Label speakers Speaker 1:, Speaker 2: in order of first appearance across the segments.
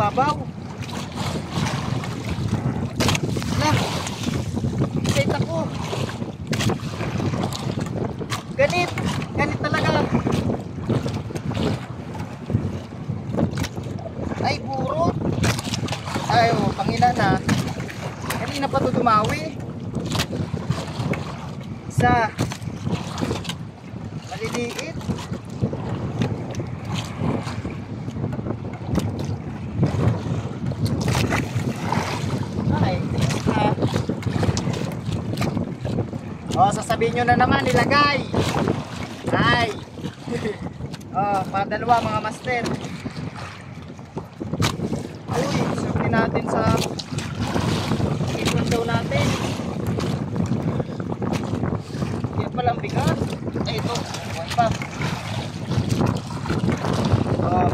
Speaker 1: ibabaw. Lah, excited ako. Ganit talaga. Ay, burot. Ay, oh, Panginoon na. Kanina pa ito dumawi. Isa. Maliliit. Ay, oh, sasabihin nyo na naman, nilagay. Ay. Oh, para dalawa mga master. Uy, sabihin natin sa ipon daw natin. Kaya palang bigat. Ay, ito. Buwan pa. Oh.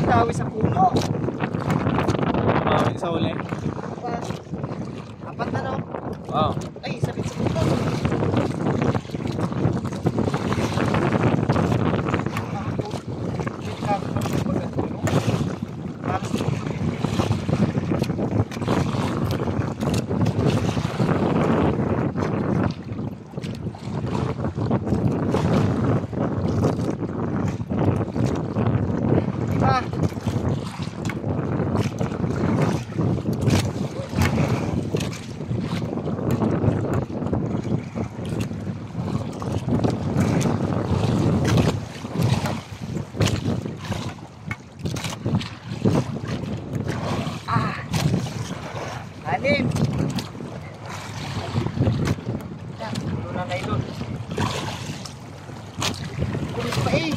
Speaker 1: Dawi sa puno.
Speaker 2: Sa uli.
Speaker 1: Apat na, no?
Speaker 2: Oo.
Speaker 1: Ay, sabit sa puno. Anim. Yan, doon na nailon. Kulis pa eh.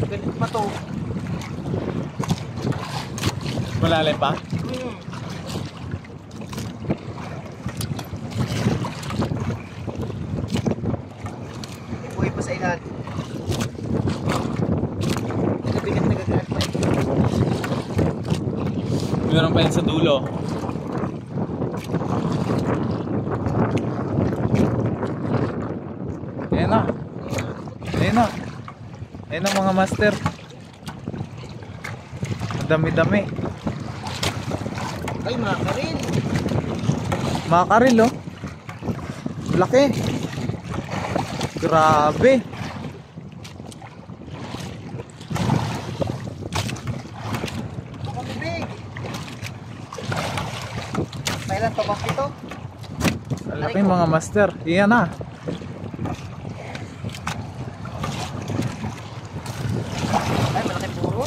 Speaker 1: Ganit pa to.
Speaker 2: Malalim pa?
Speaker 1: Buhay pa sa ilan. Nabigat na gagawin pa.
Speaker 2: Meron pa yan sa dulo. Ayan na. Ayan na. Ayan na mga master. Dami-dami.
Speaker 1: Ay, makaril.
Speaker 2: Makaril oh. Laki. Grabe.
Speaker 1: Makabibig. Kailan to bang ito?
Speaker 2: Laki mga master. Iyan na.
Speaker 1: Ay, malaki puro.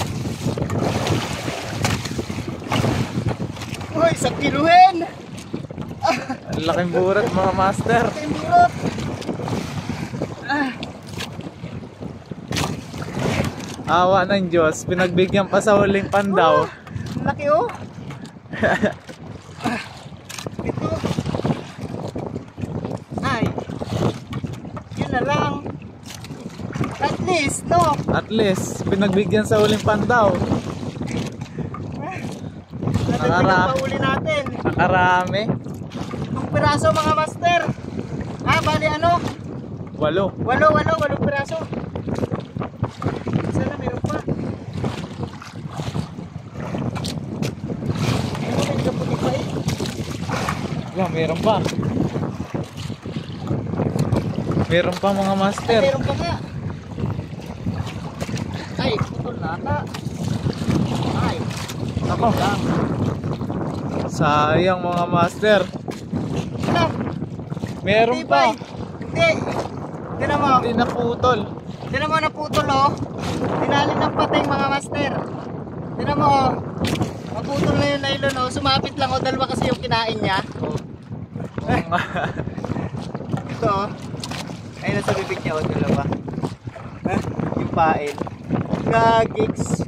Speaker 1: Uy, sa kiluhin.
Speaker 2: Ang laking burat mga master.
Speaker 1: Malaking burot.
Speaker 2: Awa ng Diyos. Pinagbigyan pa sa huling pandaw.
Speaker 1: Ang laki oh. Ito. Ay. Yun na lang. At least, no?
Speaker 2: At least, pinagbigyan sa huling pandaw.
Speaker 1: Nadagdagan pa uli natin.
Speaker 2: Nakarami.
Speaker 1: Ang piraso mga master. Bali ano?
Speaker 2: 8.
Speaker 1: Walong piraso. Sana meron pa. Ano may kaputi pa eh?
Speaker 2: Yeah, meron pa. Meron pa mga master.
Speaker 1: Meron pa nga. Ay, putol na ata. Ay,
Speaker 2: Ako.
Speaker 1: lang.
Speaker 2: Sayang mga master.
Speaker 1: Ano?
Speaker 2: Meron
Speaker 1: Hindi
Speaker 2: pa.
Speaker 1: Hindi. Tinan mo.
Speaker 2: Hindi naputol.
Speaker 1: Tinan mo naputol oh. Tinali ng patay mga master. Tinan mo oh. Naputol na yung nylon oh. Sumapit lang oh. Dalawa kasi yung kinain niya. Ito oh. Ay nasa bibig niya oh. Dalawa. Yung pain. Gagigs.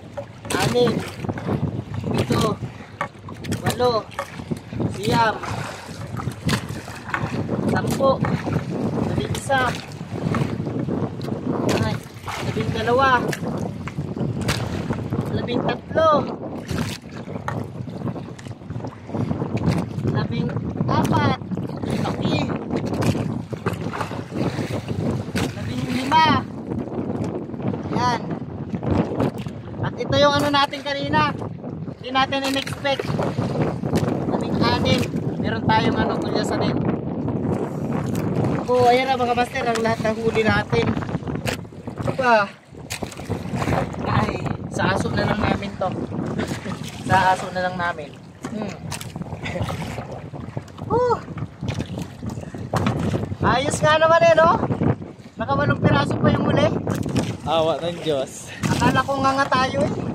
Speaker 1: 6, 7, 8, 9, 10, 11, ay, 12, 13, 14, laki, 15, yan. At ito yung ano natin kanina, hindi natin in-expect. 16, meron tayong ano, kulyasa din. So ayan na mga master, ang lahat ng huli natin. Diba? Ay, sa aso na lang namin to. Sa aso na lang namin. Ayos nga naman eh, no? Naka 8 piraso pa yung huli.
Speaker 2: Awa ng Diyos.
Speaker 1: Akala ko nga tayo eh.